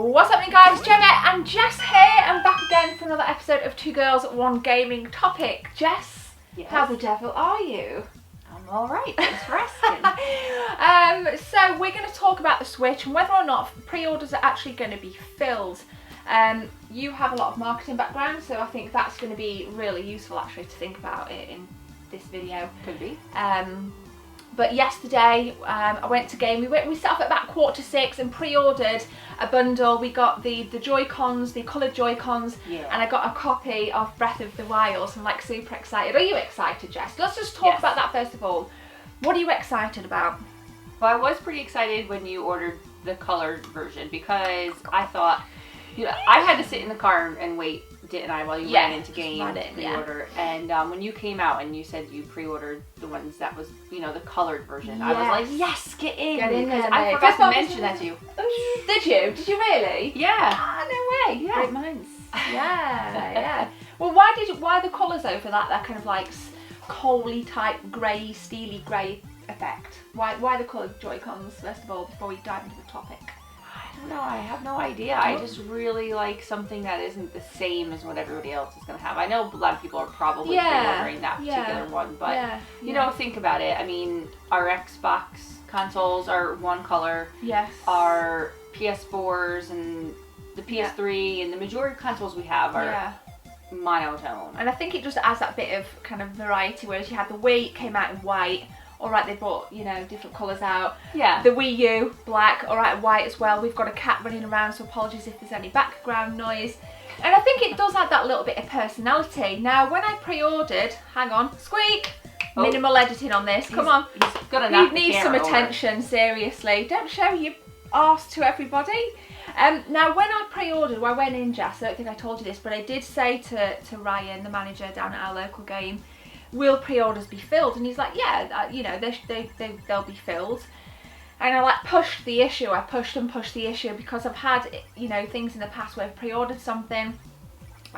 What's happening, guys? Gemma and Jess here. I'm back again for another episode of Two Girls, One Gaming Topic. Jess, yes. How the devil are you? I'm alright, thanks for asking. So we're going to talk about the Switch and whether or not pre-orders are actually going to be filled. You have a lot of marketing background, so I think that's going to be really useful actually to think about it in this video. Could be. But yesterday I went to game. We set off at about 5:45 and pre-ordered a bundle. We got the Joy-Cons, the coloured Joy-Cons, and I got a copy of Breath of the Wild. So I'm like super excited. Are you excited, Jess? Let's just talk about that first of all. What are you excited about? Well, I was pretty excited when you ordered the colored version because I thought, you know, I had to sit in the car and wait, didn't I, while you ran into game to pre-order. And when you came out and you said you pre-ordered the ones that was, you know, the colored version, I was like, yes, get in. Get in there, I forgot to mention that to you. Did you? Did you really? Yeah. Ah, no way. Yeah. Great minds. Yeah. Well, why the colours over that kind of like coaly type grey, steely grey effect? Why the coloured Joy-Cons first of all before we dive into the topic? I don't know, I have no idea. I just really like something that isn't the same as what everybody else is going to have. I know a lot of people are probably pre-ordering that particular one, but you know, think about it. I mean, our Xbox consoles are one color. Yes. Our PS4s and the PS3 and the majority of consoles we have are monotone. And I think it just adds that bit of kind of variety, whereas you had the Wii, it came out in white. Alright, they brought, you know, different colours out. Yeah. The Wii U, black, alright, white as well. We've got a cat running around, so apologies if there's any background noise. And I think it does add that little bit of personality. Now, when I pre-ordered, hang on, squeak! Minimal editing on this, come on. He's got to knock the need some attention, seriously. Don't show your arse to everybody. Now, when I pre-ordered, well, I went in, Jess, I don't think I told you this, but I did say to Ryan, the manager down at our local game, will pre-orders be filled? And he's like, yeah, you know, they'll be filled. And I like pushed the issue. I pushed and pushed the issue because I've had, you know, things in the past where I've pre-ordered something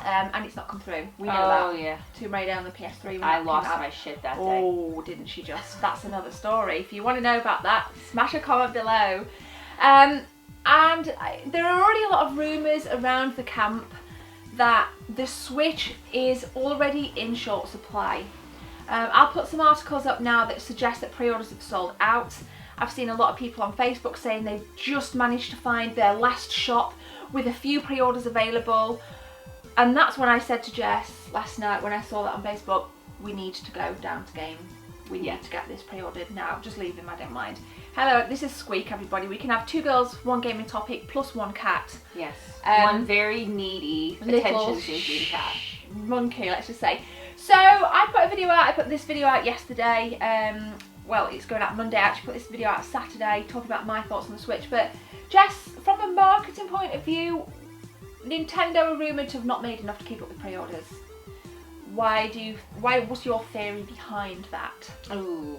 and it's not come through. We know that. Oh yeah. Tomb Raider on the PS3. When I lost my shit that day. Oh, didn't she just? That's another story. If you want to know about that, smash a comment below. And there are already a lot of rumours around the camp that the Switch is already in short supply. I'll put some articles up now that suggest that pre-orders have sold out. I've seen a lot of people on Facebook saying they've just managed to find their last shop with a few pre-orders available. And that's when I said to Jess last night when I saw that on Facebook, we need to go down to game. We need to get this pre-ordered now. Just leave him, I don't mind. Hello, this is Squeak, everybody. We can have two girls, one gaming topic, plus one cat. Yes. One very needy, attention-seeking cat. Monkey, let's just say. So I put a video out. I put this video out yesterday. Well, it's going out Monday. I actually put this video out Saturday, talking about my thoughts on the Switch. But Jess, from a marketing point of view, Nintendo are rumoured to have not made enough to keep up with pre-orders. What's your theory behind that? Ooh.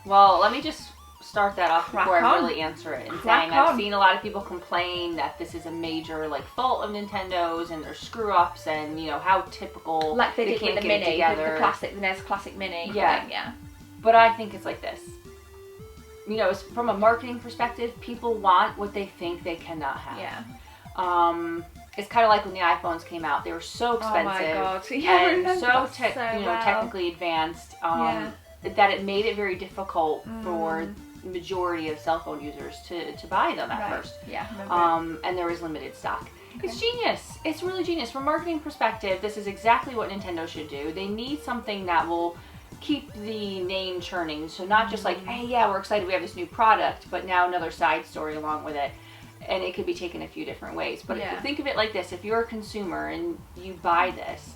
Well, let me just start that off before I really answer it. And saying I've seen a lot of people complain that this is a major fault of Nintendo's and their screw ups and, you know, how typical like they did can't with the get Mini, together. the NES Classic Mini. Yeah. But I think it's like this. You know, from a marketing perspective, people want what they think they cannot have. Yeah. It's kind of like when the iPhones came out. They were so expensive. Oh my God. Yeah, and so technically advanced that it made it very difficult for the majority of cell phone users to buy them at first. Yeah. And there was limited stock. Okay. It's genius. It's really genius. From a marketing perspective, this is exactly what Nintendo should do. They need something that will keep the name churning. So not just like, hey, yeah, we're excited we have this new product, but now another side story along with it. And it could be taken a few different ways. But think of it like this. If you're a consumer and you buy this,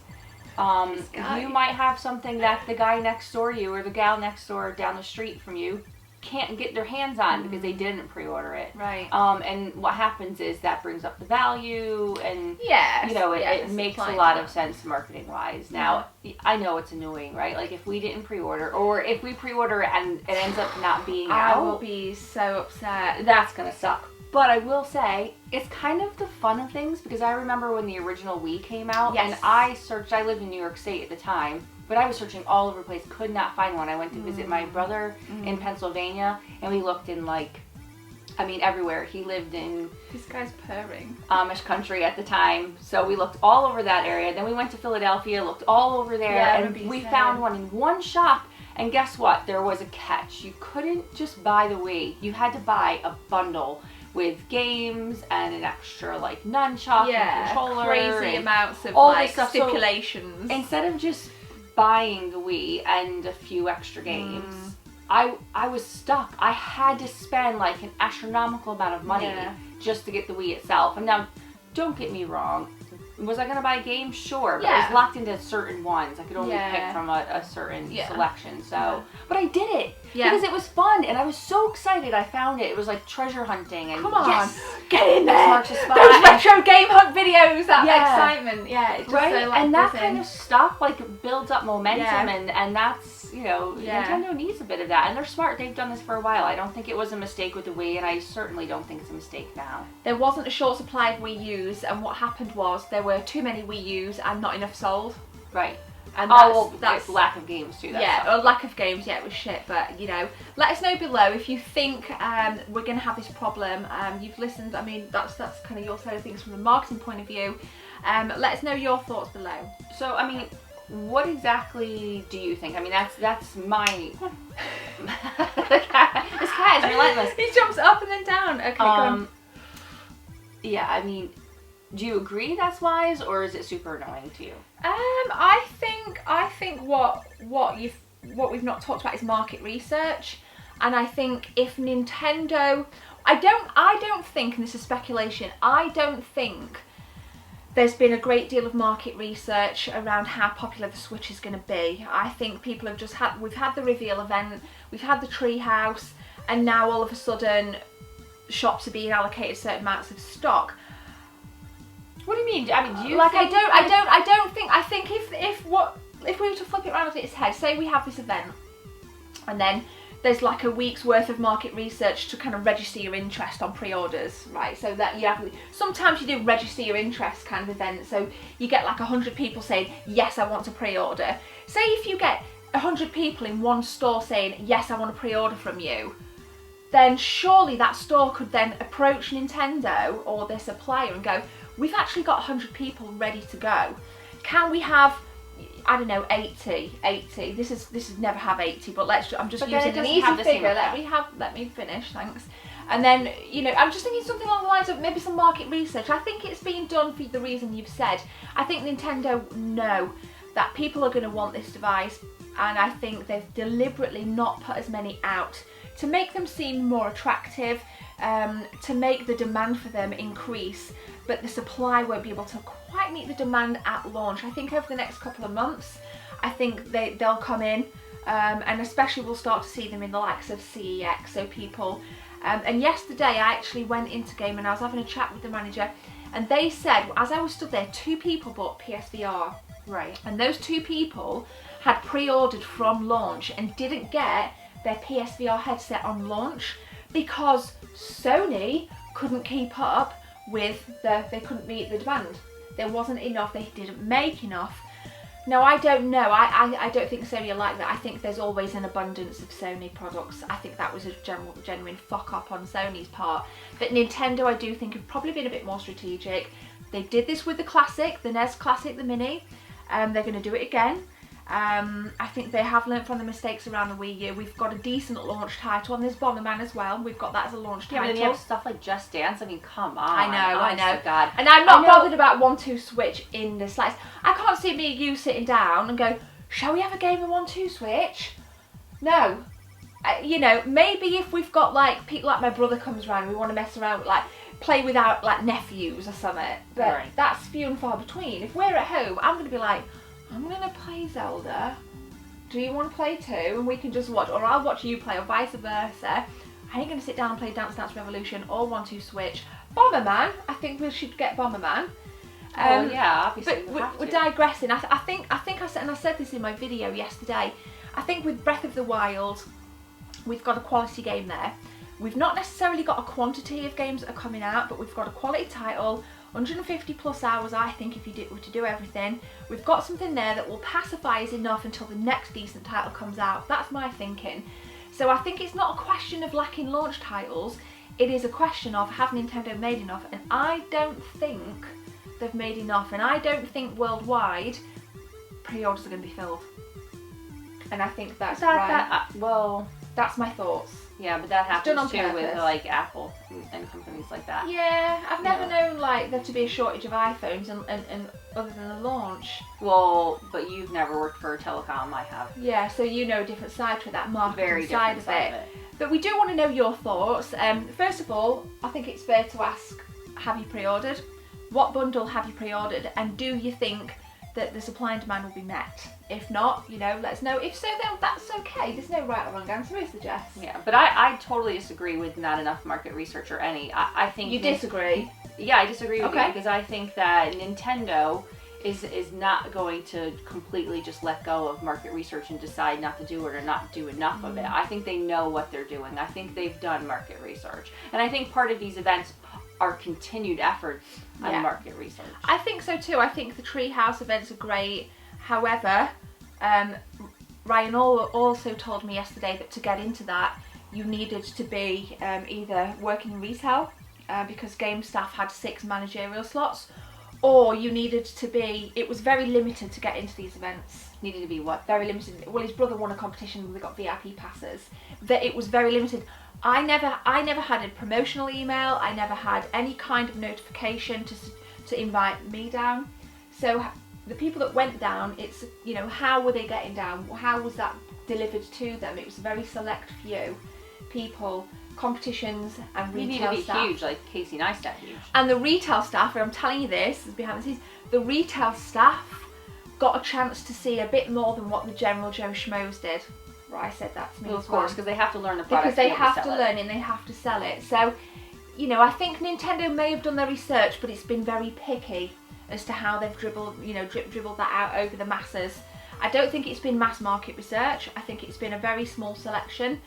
you might have something that the guy next door to you or the gal next door down the street from you can't get their hands on because they didn't pre-order it. Right. And what happens is that brings up the value and, you know, it makes a lot of sense marketing-wise. Now, I know it's annoying, right? Like, if we didn't pre-order or if we pre-order and it ends up not being out. I will be so upset. That's going to suck. But I will say, it's kind of the fun of things because I remember when the original Wii came out and I lived in New York State at the time, but I was searching all over the place, could not find one. I went to visit my brother in Pennsylvania and we looked in like I mean, everywhere. He lived in This guy's purring. Amish country at the time, so we looked all over that area. Then we went to Philadelphia, looked all over there, and we found one in one shop. And guess what? There was a catch. You couldn't just buy the Wii. You had to buy a bundle with games and an extra like nunchuck and controller, crazy and amounts of all like this stuff. stipulations. So instead of just buying the Wii and a few extra games, I was stuck. I had to spend like an astronomical amount of money just to get the Wii itself. And now, don't get me wrong. Was I going to buy games? Sure. But I was locked into certain ones. I could only pick from a certain selection. So, but I did it. Because it was fun. And I was so excited I found it. It was like treasure hunting. And come on. Yes, get in there. Marks the spot. Those retro game hunt videos. That excitement. Yeah. It's just right? so, like, and that kind of stuff like builds up momentum. And that's, you know, Nintendo needs a bit of that. And they're smart. They've done this for a while. I don't think it was a mistake with the Wii. And I certainly don't think it's a mistake now. There wasn't a short supply of Wii U's. And what happened was there were too many Wii U's and not enough sold. Right. And that's lack of games too. Or lack of games. Yeah, it was shit. But you know, let us know below if you think we're going to have this problem. You've listened. I mean, that's kind of your side of things from the marketing point of view. Let us know your thoughts below. So, I mean, what exactly do you think? I mean, that's my. This cat is relentless. He jumps up and then down. Okay, go on. Yeah, I mean, do you agree that's wise, or is it super annoying to you? I think what we've not talked about is market research, and I think if Nintendo, I don't think, and this is speculation, I don't think there's been a great deal of market research around how popular the Switch is going to be. I think people have just we've had the reveal event, we've had the treehouse, and now all of a sudden shops are being allocated certain amounts of stock. What do you mean? I mean, do you like think I think if we were to flip it around on its head, say we have this event, and then there's like a week's worth of market research to kind of register your interest on pre-orders, right? So that you have, sometimes you do register your interest kind of event, so you get like 100 people saying, yes, I want to pre-order. Say if you get 100 people in one store saying, yes, I want to pre-order from you, then surely that store could then approach Nintendo or their supplier and go, we've actually got 100 people ready to go. Can we have, I don't know, 80? This is never have 80, but I'm just using an easy figure. Let me finish, thanks. And then, you know, I'm just thinking something along the lines of maybe some market research. I think it's being done for the reason you've said. I think Nintendo know that people are going to want this device, and I think they've deliberately not put as many out to make them seem more attractive, to make the demand for them increase, but the supply won't be able to quite meet the demand at launch. I think over the next couple of months, I think they'll come in, and especially we'll start to see them in the likes of CEX, so people, and yesterday I actually went into game and I was having a chat with the manager, and they said, as I was stood there, 2 people bought PSVR. Right. And those 2 people had pre-ordered from launch and didn't get their PSVR headset on launch because Sony couldn't keep up with they couldn't meet the demand. There wasn't enough, they didn't make enough. Now I don't know, I don't think Sony are like that. I think there's always an abundance of Sony products. I think that was a genuine fuck up on Sony's part. But Nintendo, I do think, have probably been a bit more strategic. They did this with the Classic, the NES Classic, the Mini. They're going to do it again. I think they have learnt from the mistakes around the Wii U. We've got a decent launch title, and there's Bomberman as well. We've got that as a launch title. Yeah, but then you have stuff like Just Dance. I mean, come on. I know. God. And I'm not bothered about 1-2 Switch in the slice. I can't see me and you sitting down and go, shall we have a game of 1-2 Switch? No. You know, maybe if we've got like people like my brother comes around, we want to mess around with like play without like nephews or something. But that's few and far between. If we're at home, I'm going to be like, I'm going to play Zelda. Do you want to play too? And we can just watch, or I'll watch you play, or vice versa. I ain't going to sit down and play Dance Dance Revolution or 1-2 Switch. Bomberman, I think we should get Bomberman. Yeah, obviously. But we're digressing. I think I said, and I said this in my video yesterday, I think with Breath of the Wild, we've got a quality game there. We've not necessarily got a quantity of games that are coming out, but we've got a quality title. 150 plus hours, I think, if you were to do everything. We've got something there that will pacify us enough until the next decent title comes out. That's my thinking. So I think it's not a question of lacking launch titles, it is a question of, have Nintendo made enough? And I don't think they've made enough, and I don't think worldwide pre-orders are going to be filled. And I think that's right. Well, that's my thoughts. Yeah, but that happens too purpose. with like Apple and companies like that. Yeah, I've never known like there to be a shortage of iPhones and other than the launch. Well, but you've never worked for a telecom, I have. Yeah, so you know a different side to it, that marketing Very side different of side it. of it. But we do want to know your thoughts. First of all, I think it's fair to ask, have you pre-ordered? What bundle have you pre-ordered? And do you think that the supply and demand will be met? If not, you know, let us know. If so, then that's okay. There's no right or wrong answer, is there, Jess? Yeah, but I totally disagree with not enough market research or any. I think... You disagree? Yeah, I disagree with you because I think that Nintendo is not going to completely just let go of market research and decide not to do it or not do enough of it. I think they know what they're doing. I think they've done market research. And I think part of these events are continued efforts on market research. I think so too. I think the Treehouse events are great. However, Ryan also told me yesterday that to get into that, you needed to be either working in retail, because Game Staff had 6 managerial slots, or you needed to be, it was very limited to get into these events. Needed to be what? Very limited. Well, his brother won a competition where they got VIP passes. That it was very limited. I never had a promotional email. I never had any kind of notification to invite me down. So the people that went down, it's, you know, how were they getting down? How was that delivered to them? It was a very select few people, competitions and retail You need to be staff. huge, like Casey Neistat huge. And the retail staff, and I'm telling you this, is behind the scenes, the retail staff got a chance to see a bit more than what the general Joe Schmoes did. Right, I said that to me. Well, of course, because they have to learn the product. Because they have to learn and they have to sell it. So, you know, I think Nintendo may have done their research, but it's been very picky as to how they've dribbled that out over the masses. I don't think it's been mass market research. I think it's been a very small selection.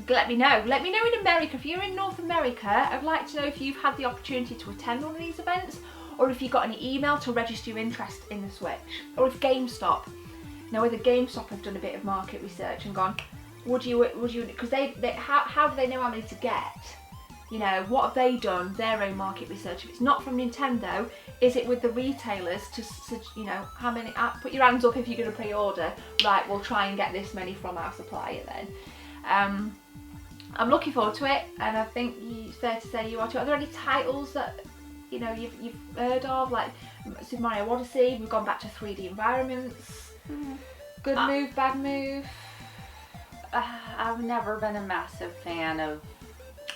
Let me know. Let me know in America. If you're in North America, I'd like to know if you've had the opportunity to attend one of these events, or if you got any email to register your interest in the Switch, or if GameStop. Now, whether GameStop have done a bit of market research and gone, would you, because how do they know how many to get? You know, what have they done, their own market research? If it's not from Nintendo, is it with the retailers to, you know, how many, put your hands up if you're going to pre-order, right, we'll try and get this many from our supplier then. I'm looking forward to it, and I think it's fair to say you are too. Are there any titles that, you know, you've heard of, like Super Mario Odyssey? We've gone back to 3D environments. Good move, bad move? I've never been a massive fan of,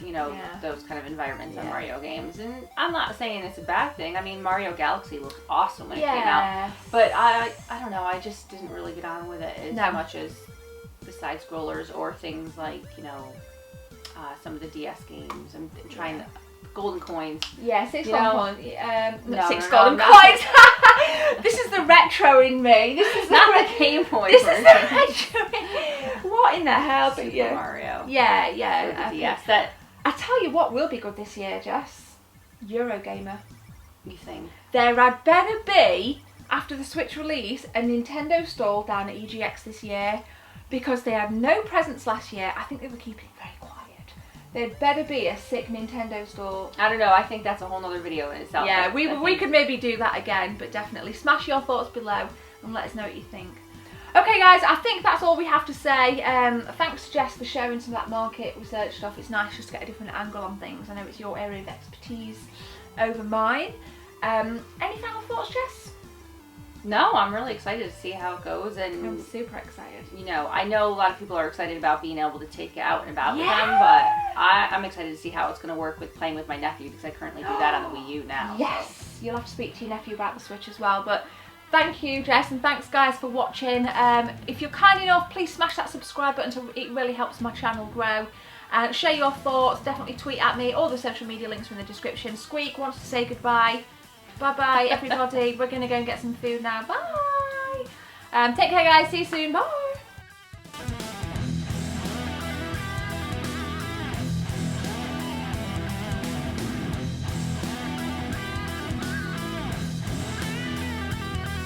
you know, those kind of environments in Mario games, and I'm not saying it's a bad thing. I mean, Mario Galaxy looked awesome when it came out, but I don't know, I just didn't really get on with it as much as the side scrollers or things like, you know, some of the DS games and trying to golden coins. Yeah, 6 golden coins. No, 6 golden coins. This is the retro in me. This is not the Game Boy. This is the retro in me. What in the hell? Super Mario. Yeah. The DS. That. I tell you what will be good this year, Jess. Eurogamer. You think? There had better be, after the Switch release, a Nintendo stall down at EGX this year, because they had no presents last year. I think they were keeping it very quiet. There'd better be a sick Nintendo stall. I don't know, I think that's a whole nother video in itself. Yeah, we could maybe do that again, but definitely smash your thoughts below and let us know what you think. Okay guys, I think that's all we have to say. Thanks Jess for sharing some of that market research stuff. It's nice just to get a different angle on things. I know it's your area of expertise over mine. Any final thoughts, Jess? No, I'm really excited to see how it goes, and I'm super excited. You know, I know a lot of people are excited about being able to take it out and about with them, but I'm excited to see how it's going to work with playing with my nephew, because I currently do that on the Wii U now. Yes, so you'll have to speak to your nephew about the Switch as well, but thank you, Jess, and thanks guys for watching. If you're kind enough, please smash that subscribe button, it really helps my channel grow. Share your thoughts, definitely tweet at me. All the social media links are in the description. Squeak wants to say goodbye. Bye-bye, everybody. We're going to go and get some food now. Bye. Take care, guys. See you soon. Bye.